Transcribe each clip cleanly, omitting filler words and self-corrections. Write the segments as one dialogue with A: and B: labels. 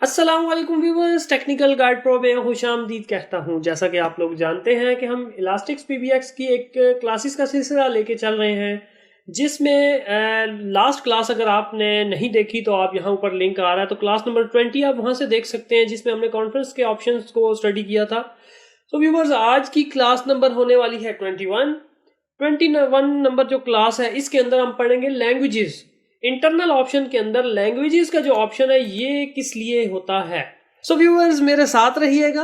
A: अस्सलाम वालेकुम viewers, technical guide pro में खुशामदीद कहता हूं। जैसा कि आप लोग जानते हैं कि हम इलास्टिक्स पीबीएक्स की एक क्लासेस का सिलसिला लेके चल रहे हैं, जिसमें लास्ट क्लास अगर आपने नहीं देखी तो आप यहाँ ऊपर लिंक आ रहा है, तो क्लास नंबर 20 आप वहाँ से देख सकते हैं, जिसमें हमने कॉन्फ्रेंस के ऑप्शंस को स्टडी किया था। तो व्यूवर्स, आज की क्लास नंबर होने वाली है 21 नंबर जो क्लास है, इसके अंदर हम पढ़ेंगे लैंग्वेजेस। इंटरनल ऑप्शन के अंदर लैंग्वेजेस का जो ऑप्शन है ये किस लिए होता है। सो व्यूअर्स, मेरे साथ रहिएगा।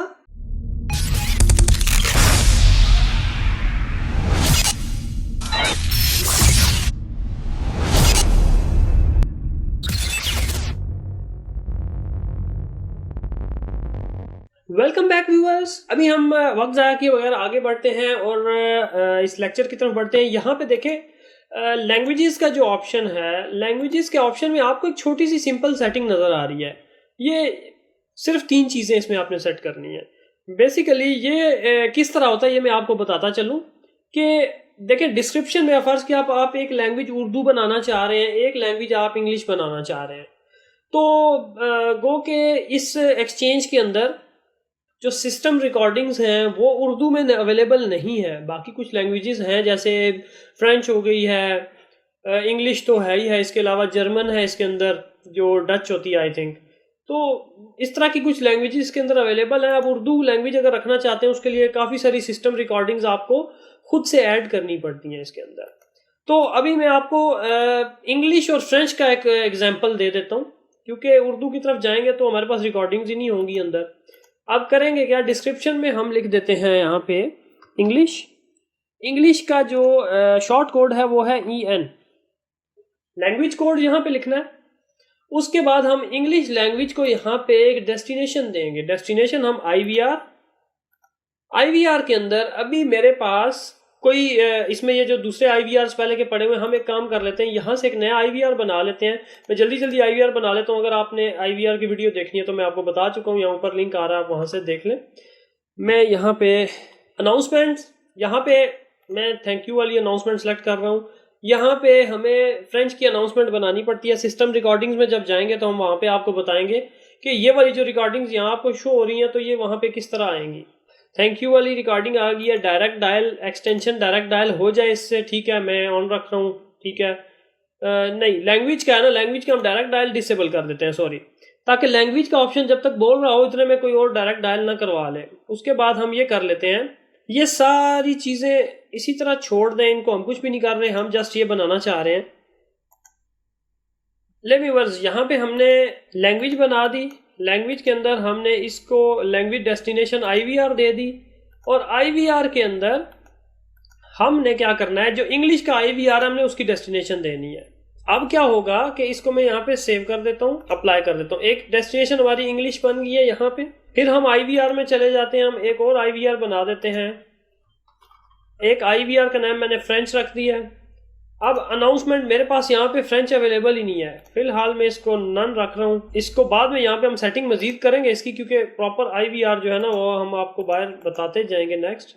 A: Welcome back viewers. अभी हम वक्त ज़ाया किए बगैर आगे बढ़ते हैं और इस लेक्चर की तरफ बढ़ते हैं। यहाँ पे देखें, लैंग्वेजेस का जो ऑप्शन है, लैंग्वेजेस के ऑप्शन में आपको एक छोटी सी सिंपल सेटिंग नज़र आ रही है। ये सिर्फ 3 चीज़ें इसमें आपने सेट करनी है। बेसिकली ये किस तरह होता है ये मैं आपको बताता चलूँ कि देखें, डिस्क्रिप्शन में फर्ज कि आप एक लैंग्वेज उर्दू बनाना चाह रहे हैं, एक लैंग्वेज आप इंग्लिश बनाना चाह रहे हैं, तो गो के इस एक्सचेंज के अंदर जो सिस्टम रिकॉर्डिंग्स हैं वो उर्दू में अवेलेबल नहीं है। बाकी कुछ लैंग्वेजेस हैं, जैसे फ्रेंच हो गई है, इंग्लिश तो है ही है, इसके अलावा जर्मन है इसके अंदर, जो डच होती है आई थिंक। तो इस तरह की कुछ लैंग्वेजेस इसके अंदर अवेलेबल है। अब उर्दू लैंग्वेज अगर रखना चाहते हैं उसके लिए काफ़ी सारी सिस्टम रिकॉर्डिंग्स आपको खुद से ऐड करनी पड़ती हैं इसके अंदर। तो अभी मैं आपको इंग्लिश और फ्रेंच का एक एग्जाम्पल दे देता हूँ, क्योंकि उर्दू की तरफ जाएंगे तो हमारे पास रिकॉर्डिंग्स ही नहीं होंगी अंदर। अब करेंगे क्या, डिस्क्रिप्शन में हम लिख देते हैं यहाँ पे इंग्लिश। इंग्लिश का जो शॉर्ट कोड है वो है EN। लैंग्वेज कोड यहाँ पे लिखना है। उसके बाद हम इंग्लिश लैंग्वेज को यहाँ पे एक डेस्टिनेशन देंगे। डेस्टिनेशन हम IVR के अंदर अभी मेरे पास कोई इसमें ये जो दूसरे IVRs पहले के पड़े हुए, हम एक काम कर लेते हैं, यहाँ से एक नया IVR बना लेते हैं। मैं जल्दी जल्दी IVR बना लेता हूँ। अगर आपने IVR की वीडियो देखनी है तो मैं आपको बता चुका हूँ, यहाँ ऊपर लिंक आ रहा है, आप वहाँ से देख लें। मैं यहाँ पे अनाउंसमेंट्स, यहाँ पे मैं थैंक यू वाली अनाउंसमेंट सेलेक्ट कर रहा हूँ। यहाँ पे हमें फ्रेंच की अनाउंसमेंट बनानी पड़ती है। सिस्टम रिकॉर्डिंग्स में जब जाएंगे तो हम वहाँ पे आपको बताएंगे कि ये वाली जो रिकॉर्डिंग्स यहाँ आपको शो हो रही हैं तो ये वहाँ पे किस तरह आएंगी। थैंक यू वाली रिकॉर्डिंग आ गई है। Direct dial extension direct dial हो जाए इससे, ठीक है, मैं ऑन रख रहा हूँ, ठीक है। नहीं, लैंग्वेज का है ना, लैंग्वेज का हम डायरेक्ट डायल डिसेबल कर देते हैं, सॉरी, ताकि लैंग्वेज का ऑप्शन जब तक बोल रहा हो इतने में कोई और डायरेक्ट डायल ना करवा ले। उसके बाद हम ये कर लेते हैं, ये सारी चीज़ें इसी तरह छोड़ दें, इनको हम कुछ भी नहीं कर रहे, हम जस्ट ये बनाना चाह रहे हैं। व्यूअर्स, यहाँ पे हमने लैंग्वेज बना दी। लैंग्वेज के अंदर हमने इसको लैंग्वेज डेस्टिनेशन IVR दे दी, और IVR के अंदर हमने क्या करना है, जो इंग्लिश का IVR हमने उसकी डेस्टिनेशन देनी है। अब क्या होगा कि इसको मैं यहाँ पे सेव कर देता हूँ, अप्लाई कर देता हूँ। एक डेस्टिनेशन हमारी इंग्लिश बन गई है यहाँ पे। फिर हम IVR में चले जाते हैं, हम एक और IVR बना देते हैं। एक IVR का नाम मैंने फ्रेंच रख दिया है। अब अनाउंसमेंट मेरे पास यहाँ पे फ्रेंच अवेलेबल ही नहीं है, फिलहाल मैं इसको नन रख रहा हूँ। इसको बाद में यहाँ पे हम सेटिंग मजीद करेंगे इसकी, क्योंकि प्रॉपर IVR जो है ना वो हम आपको बाहर बताते जाएंगे। Next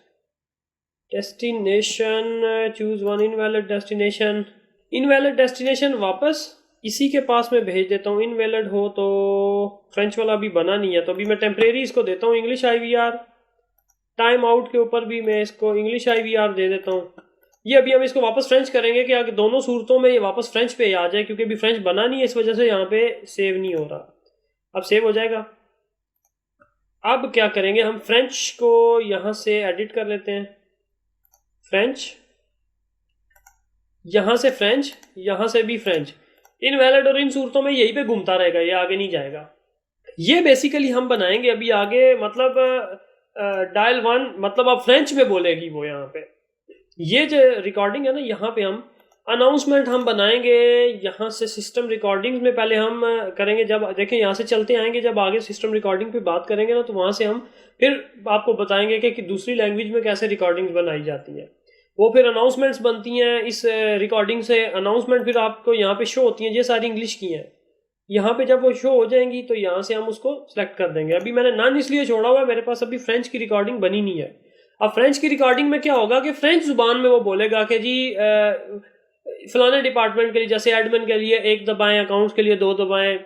A: destination, choose one invalid destination. Invalid destination वापस इसी के पास में भेज देता हूँ। इनवैलिड हो तो फ्रेंच वाला भी बना नहीं है, तो अभी मैं टेम्परेरी इसको देता हूँ इंग्लिश IVR। टाइम आउट के ऊपर भी मैं इसको इंग्लिश IVR दे देता हूँ। ये अभी हम इसको वापस फ्रेंच करेंगे कि आगे दोनों सूरतों में ये वापस फ्रेंच पे आ जाए, क्योंकि अभी फ्रेंच बना नहीं है, इस वजह से यहाँ पे सेव नहीं हो रहा। अब सेव हो जाएगा। अब क्या करेंगे, हम फ्रेंच को यहाँ से एडिट कर लेते हैं। फ्रेंच, यहाँ से फ्रेंच, यहाँ से भी फ्रेंच। इनवैलिड और इन सूरतों में यही पे घूमता रहेगा, ये आगे नहीं जाएगा। ये बेसिकली हम बनाएंगे अभी आगे, मतलब डायल 1 मतलब अब फ्रेंच में बोलेगी वो। यहाँ पे ये जो रिकॉर्डिंग है ना, यहाँ पे हम अनाउंसमेंट हम बनाएंगे। यहाँ से सिस्टम रिकॉर्डिंग्स में पहले हम करेंगे, जब देखें यहाँ से चलते आएंगे, जब आगे सिस्टम रिकॉर्डिंग पे बात करेंगे ना तो वहाँ से हम फिर आपको बताएंगे कि दूसरी लैंग्वेज में कैसे रिकॉर्डिंग्स बनाई जाती हैं। वो फिर अनाउंसमेंट्स बनती हैं इस रिकॉर्डिंग से। अनाउंसमेंट फिर आपको यहाँ पे शो होती हैं, ये सारी इंग्लिश की हैं। यहाँ पे जब वो शो हो जाएंगी तो यहाँ से हम उसको सेलेक्ट कर देंगे। अभी मैंने नन इसलिए छोड़ा हुआ है, मेरे पास अभी फ्रेंच की रिकॉर्डिंग बनी नहीं है। अब फ्रेंच की रिकॉर्डिंग में क्या होगा कि फ्रेंच जुबान में वो बोलेगा कि जी फलाने डिपार्टमेंट के लिए, जैसे एडमिन के लिए 1 दबाएं, अकाउंट्स के लिए 2 दबाएं,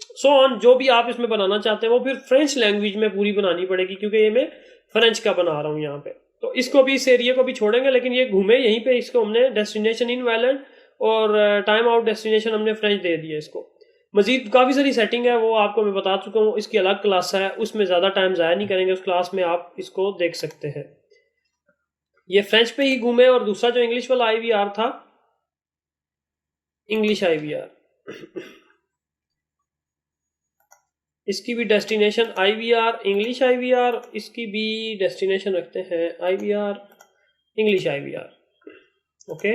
A: सो ऑन, जो भी आप इसमें बनाना चाहते हैं वो फिर फ्रेंच लैंग्वेज में पूरी बनानी पड़ेगी, क्योंकि ये मैं फ्रेंच का बना रहा हूँ यहाँ पे। तो इसको भी, इस एरिया को भी छोड़ेंगे, लेकिन ये घूमे यहीं पे, इसको हमने डेस्टिनेशन इनवैलिड और टाइम आउट डेस्टिनेशन हमने फ्रेंच दे दिया इसको। मजीद काफ़ी सारी सेटिंग है, वो आपको मैं बता चुका हूँ, इसकी अलग क्लास है, उसमें ज़्यादा टाइम ज़ाया नहीं करेंगे, उस क्लास में आप इसको देख सकते हैं। ये फ्रेंच पे ही घूमे, और दूसरा जो इंग्लिश वाला IVR था, इंग्लिश IVR, इसकी भी डेस्टिनेशन IVR, इंग्लिश IVR, इसकी भी डेस्टिनेशन रखते हैं IVR, इंग्लिश IVR। ओके,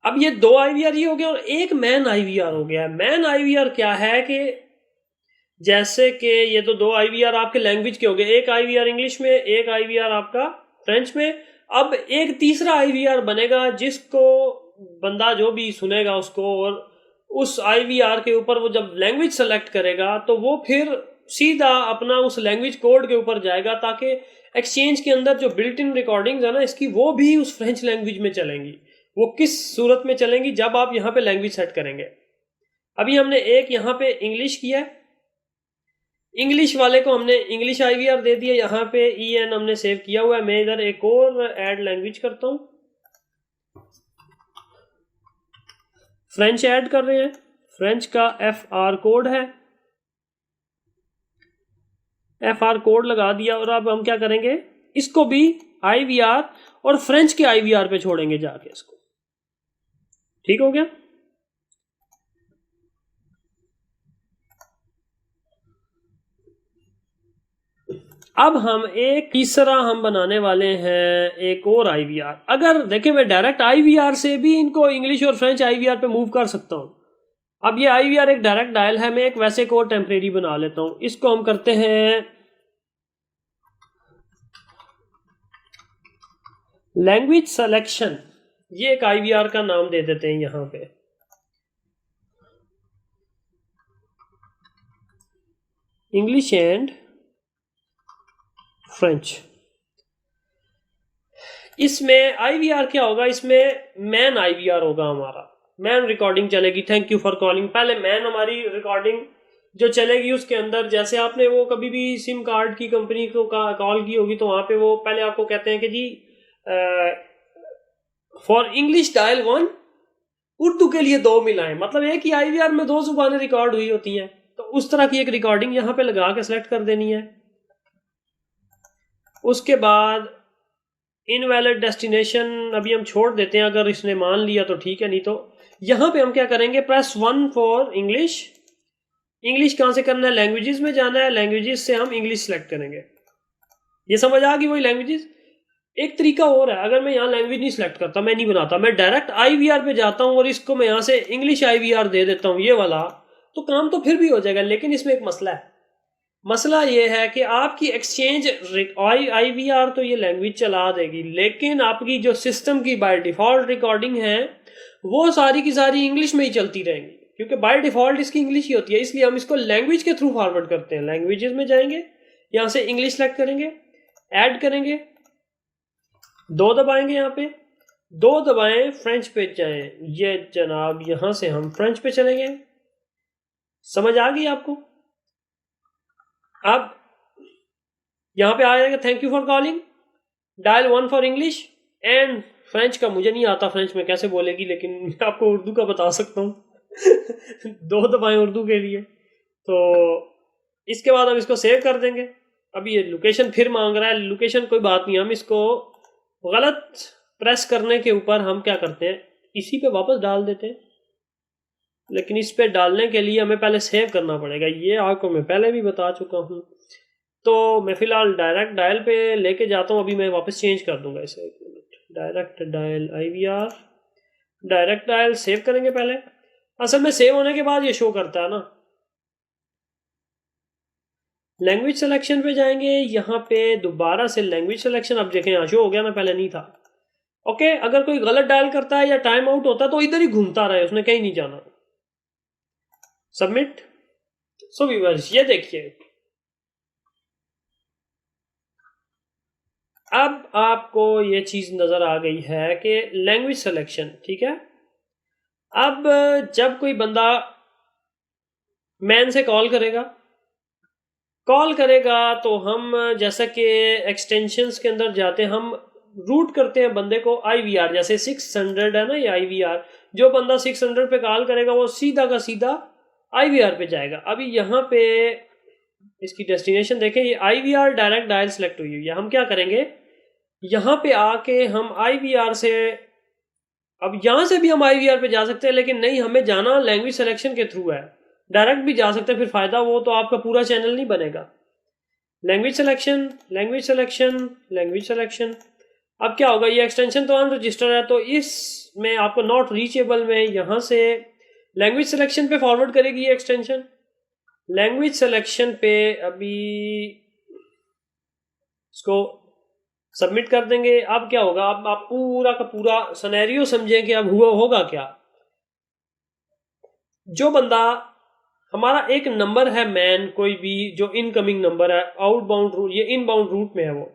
A: अब ये 2 IVR ये हो गया, और एक मैन IVR हो गया। मैन IVR क्या है कि जैसे कि ये तो 2 IVR आपके लैंग्वेज के हो गए, एक IVR इंग्लिश में, एक IVR आपका फ्रेंच में। अब एक तीसरा IVR बनेगा जिसको बंदा जो भी सुनेगा उसको, और उस IVR के ऊपर वो जब लैंग्वेज सेलेक्ट करेगा तो वो फिर सीधा अपना उस लैंग्वेज कोड के ऊपर जाएगा, ताकि एक्सचेंज के अंदर जो बिल्ट इन रिकॉर्डिंग्स है ना इसकी, वो भी उस फ्रेंच लैंग्वेज में चलेंगी। वो किस सूरत में चलेंगी? जब आप यहाँ पे लैंग्वेज सेट करेंगे। अभी हमने एक यहाँ पे इंग्लिश किया है, इंग्लिश वाले को हमने इंग्लिश IVR दे दिया, यहाँ पे EN हमने सेव किया हुआ है। मैं इधर एक और ऐड लैंग्वेज करता हूँ, फ्रेंच ऐड कर रहे हैं, फ्रेंच का FR कोड है, FR कोड लगा दिया। और अब हम क्या करेंगे, इसको भी IVR और फ्रेंच के IVR पे छोड़ेंगे जाके इसको। ठीक हो गया। अब हम एक तीसरा हम बनाने वाले हैं, एक और IVR। अगर देखें, मैं डायरेक्ट IVR से भी इनको इंग्लिश और फ्रेंच IVR पे मूव कर सकता हूं। अब ये IVR एक डायरेक्ट डायल है, मैं एक वैसे को टेम्परेरी बना लेता हूं। इसको हम करते हैं लैंग्वेज सिलेक्शन, ये एक IVR का नाम दे देते हैं यहां पे, इंग्लिश एंड फ्रेंच। इसमें IVR क्या होगा, इसमें मैन IVR होगा हमारा, मैन रिकॉर्डिंग चलेगी। थैंक यू फॉर कॉलिंग, पहले मैन हमारी रिकॉर्डिंग जो चलेगी उसके अंदर, जैसे आपने वो कभी भी सिम कार्ड की कंपनी को कॉल की होगी तो वहां पे वो पहले आपको कहते हैं कि जी फॉर इंग्लिश डायल 1, उर्दू के लिए 2 मिलाएं। मतलब एक ही IVR में 2 जुबानें रिकॉर्ड हुई होती हैं, तो उस तरह की एक रिकॉर्डिंग यहां पे लगा के सेलेक्ट कर देनी है। उसके बाद इनवैलिड डेस्टिनेशन अभी हम छोड़ देते हैं, अगर इसने मान लिया तो ठीक है, नहीं तो यहां पे हम क्या करेंगे, प्रेस 1 फॉर इंग्लिश। इंग्लिश कहां से करना है, लैंग्वेजेस में जाना है, लैंग्वेजेस से हम इंग्लिश सेलेक्ट करेंगे। ये समझ आ गई वही लैंग्वेजेस। एक तरीका और है, अगर मैं यहाँ लैंग्वेज नहीं सिलेक्ट करता, मैं नहीं बनाता, मैं डायरेक्ट IVR पे जाता हूँ और इसको मैं यहाँ से इंग्लिश IVR दे देता हूँ ये वाला, तो काम तो फिर भी हो जाएगा। लेकिन इसमें एक मसला है, मसला ये है कि आपकी एक्सचेंज IVR तो ये लैंग्वेज चला देगी, लेकिन आपकी जो सिस्टम की बाय डिफॉल्ट रिकॉर्डिंग है वो सारी की सारी इंग्लिश में ही चलती रहेंगी, क्योंकि बाय डिफॉल्ट इसकी इंग्लिश ही होती है। इसलिए हम इसको लैंग्वेज के थ्रू फॉरवर्ड करते हैं। लैंग्वेजेस में जाएंगे, यहां से इंग्लिश सेलेक्ट करेंगे, ऐड करेंगे, 2 दबाएंगे, यहाँ पे 2 दबाएं, फ्रेंच पे जाएं। ये जनाब यहां से हम फ्रेंच पे चलेंगे। समझ आ गई आपको? अब यहां पे आ जाएगा thank you for calling, dial 1 for English and French का मुझे नहीं आता, फ्रेंच में कैसे बोलेगी, लेकिन मैं आपको उर्दू का बता सकता हूँ 2 दबाएं उर्दू के लिए। तो इसके बाद हम इसको सेव कर देंगे। अभी ये लोकेशन फिर मांग रहा है, लोकेशन कोई बात नहीं, हम इसको गलत प्रेस करने के ऊपर हम क्या करते हैं, इसी पे वापस डाल देते हैं। लेकिन इस पे डालने के लिए हमें पहले सेव करना पड़ेगा, ये आपको मैं पहले भी बता चुका हूँ। तो मैं फिलहाल डायरेक्ट डायल पे लेके जाता हूँ, अभी मैं वापस चेंज कर दूंगा इसे। एक minute, direct dial IVR, direct dial save करेंगे पहले। असल में सेव होने के बाद ये शो करता है ना। लैंग्वेज सिलेक्शन पे जाएंगे, यहाँ पे दोबारा से लैंग्वेज सिलेक्शन, अब देखें यहाँ शो हो गया ना, पहले नहीं था। ओके, अगर कोई गलत डायल करता है या टाइम आउट होता है तो इधर ही घूमता रहे, उसने कहीं नहीं जाना। सबमिट। सो व्यूअर्स ये देखिए, अब आपको ये चीज नजर आ गई है कि लैंग्वेज सिलेक्शन ठीक है। अब जब कोई बंदा मैन से कॉल करेगा तो हम जैसा कि एक्सटेंशंस के अंदर जाते हैं, हम रूट करते हैं बंदे को IVR, जैसे 600 है ना ये IVR, जो बंदा 600 पे कॉल करेगा वो सीधा का सीधा IVR पे जाएगा। अभी यहाँ पे इसकी डेस्टिनेशन देखें, ये IVR डायरेक्ट डायल सेलेक्ट हुई है। हम क्या करेंगे, यहाँ पे आके हम IVR से, अब यहाँ से भी हम IVR पे जा सकते हैं, लेकिन नहीं, हमें जाना लैंग्वेज सिलेक्शन के थ्रू है। डायरेक्ट भी जा सकते हैं, फिर फायदा वो तो आपका पूरा चैनल नहीं बनेगा। Language selection, language selection, language selection. अब क्या होगा, ये एक्सटेंशन तो अनरजिस्टर्ड है, तो इसमें आपको नॉट रीचेबल में यहाँ से लैंग्वेज सिलेक्शन पे फॉरवर्ड करेगी ये एक्सटेंशन। लैंग्वेज सिलेक्शन पे अभी इसको सबमिट कर देंगे। अब क्या होगा, अब आप पूरा का पूरा सिनेरियो समझें कि अब हुआ होगा क्या। जो बंदा, हमारा एक नंबर है मैन, कोई भी जो इनकमिंग नंबर है, आउटबाउंड रूट, ये इनबाउंड रूट में है, वो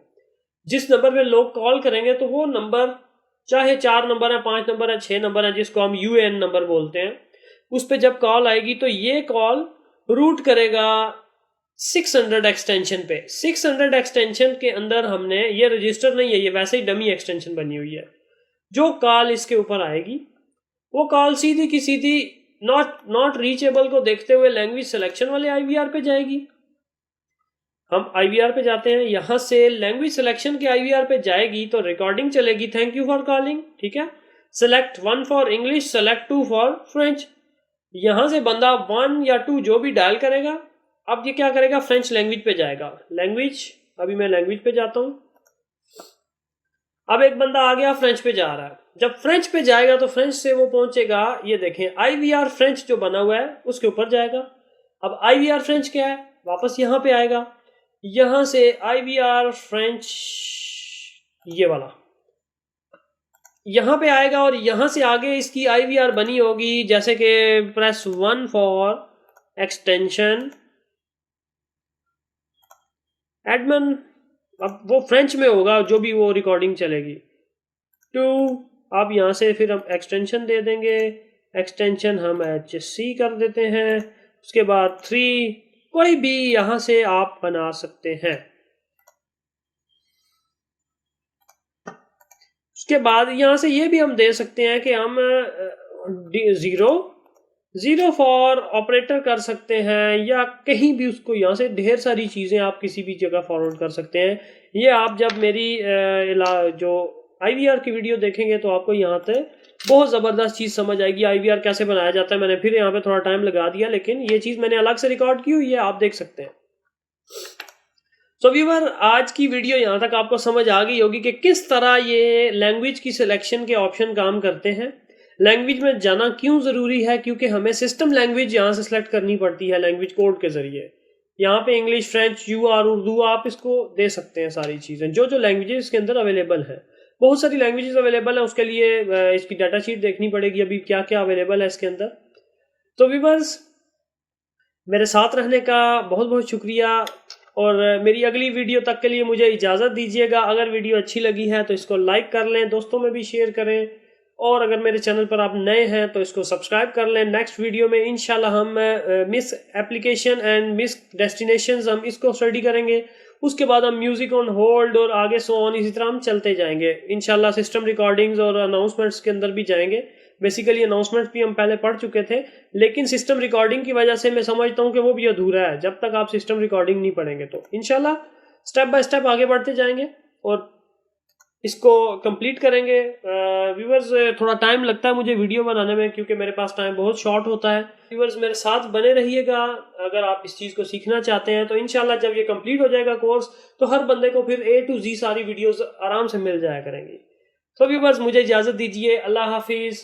A: जिस नंबर पे लोग कॉल करेंगे तो वो नंबर चाहे 4 नंबर है, 5 नंबर है, 6 नंबर है, जिसको हम UN नंबर बोलते हैं, उस पर जब कॉल आएगी तो ये कॉल रूट करेगा 600 एक्सटेंशन पे। 600 एक्सटेंशन के अंदर हमने, ये रजिस्टर नहीं है, ये वैसे ही डमी एक्सटेंशन बनी हुई है। जो कॉल इसके ऊपर आएगी वो कॉल सीधी की सीधी नॉट रीचेबल को देखते हुए लैंग्वेज सिलेक्शन वाले IVR पे जाएगी। हम IVR पे जाते हैं, यहां से लैंग्वेज सिलेक्शन के IVR पे जाएगी तो रिकॉर्डिंग चलेगी, थैंक यू फॉर कॉलिंग, ठीक है, select 1 for English, select 2 for French. यहां से बंदा 1 या 2 जो भी डायल करेगा, अब ये क्या करेगा, फ्रेंच लैंग्वेज पे जाएगा। लैंग्वेज, अभी मैं लैंग्वेज पे जाता हूं। अब एक बंदा आ गया फ्रेंच पे जा रहा है, जब फ्रेंच पे जाएगा तो फ्रेंच से वो पहुंचेगा, ये देखें IVR फ्रेंच जो बना हुआ है उसके ऊपर जाएगा। अब IVR फ्रेंच क्या है, वापस यहां पे आएगा, यहां से IVR फ्रेंच ये वाला यहां पे आएगा, और यहां से आगे इसकी IVR बनी होगी, जैसे कि प्रेस 1 फॉर एक्सटेंशन एडमिन। अब वो फ्रेंच में होगा जो भी वो रिकॉर्डिंग चलेगी। 2, अब यहां से फिर हम एक्सटेंशन दे देंगे, एक्सटेंशन हम HC कर देते हैं। उसके बाद 3, कोई भी यहां से आप बना सकते हैं। उसके बाद यहां से ये भी हम दे सकते हैं कि हम 0 फॉर ऑपरेटर कर सकते हैं, या कहीं भी उसको यहां से ढेर सारी चीजें आप किसी भी जगह फॉरवर्ड कर सकते हैं। ये आप जब मेरी जो IVR की वीडियो देखेंगे तो आपको यहाँ पे बहुत ज़बरदस्त चीज़ समझ आएगी, IVR कैसे बनाया जाता है। मैंने फिर यहाँ पे थोड़ा टाइम लगा दिया, लेकिन ये चीज़ मैंने अलग से रिकॉर्ड की हुई है, आप देख सकते हैं। सो व्यूअर, आज की वीडियो यहाँ तक आपको समझ आ गई होगी कि किस तरह ये लैंग्वेज की सिलेक्शन के ऑप्शन काम करते हैं। लैंग्वेज में जाना क्यों ज़रूरी है, क्योंकि हमें सिस्टम लैंग्वेज यहाँ से सिलेक्ट करनी पड़ती है लैंग्वेज कोड के ज़रिए। यहाँ पे इंग्लिश, फ्रेंच, UR, उर्दू, आप इसको दे सकते हैं सारी चीज़ें, जो जो लैंग्वेजेस इसके अंदर अवेलेबल है। बहुत सारी लैंग्वेजेस अवेलेबल है, उसके लिए इसकी डाटा शीट देखनी पड़ेगी अभी क्या क्या अवेलेबल है इसके अंदर। तो व्यूअर्स, मेरे साथ रहने का बहुत बहुत शुक्रिया, और मेरी अगली वीडियो तक के लिए मुझे इजाज़त दीजिएगा। अगर वीडियो अच्छी लगी है तो इसको लाइक कर लें, दोस्तों में भी शेयर करें, और अगर मेरे चैनल पर आप नए हैं तो इसको सब्सक्राइब कर लें। नेक्स्ट वीडियो में इंशाल्लाह हम miss application and miss destinations, हम इसको स्टडी करेंगे। उसके बाद हम म्यूजिक ऑन होल्ड और आगे सो ऑन, इसी तरह हम चलते जाएंगे इंशाल्लाह। सिस्टम रिकॉर्डिंग्स और अनाउंसमेंट्स के अंदर भी जाएंगे। बेसिकली अनाउंसमेंट्स भी हम पहले पढ़ चुके थे, लेकिन सिस्टम रिकॉर्डिंग की वजह से मैं समझता हूँ कि वो भी अधूरा है जब तक आप सिस्टम रिकॉर्डिंग नहीं पढ़ेंगे। तो इंशाल्लाह स्टेप बाय स्टेप आगे बढ़ते जाएंगे और इसको कंप्लीट करेंगे। व्यूअर्स, थोड़ा टाइम लगता है मुझे वीडियो बनाने में, क्योंकि मेरे पास टाइम बहुत शॉर्ट होता है। व्यूअर्स, मेरे साथ बने रहिएगा अगर आप इस चीज़ को सीखना चाहते हैं। तो इंशाल्लाह जब ये कंप्लीट हो जाएगा कोर्स, तो हर बंदे को फिर A to Z सारी वीडियोस आराम से मिल जाया करेंगी। तो व्यूअर्स, मुझे इजाज़त दीजिए, अल्लाह हाफिज़।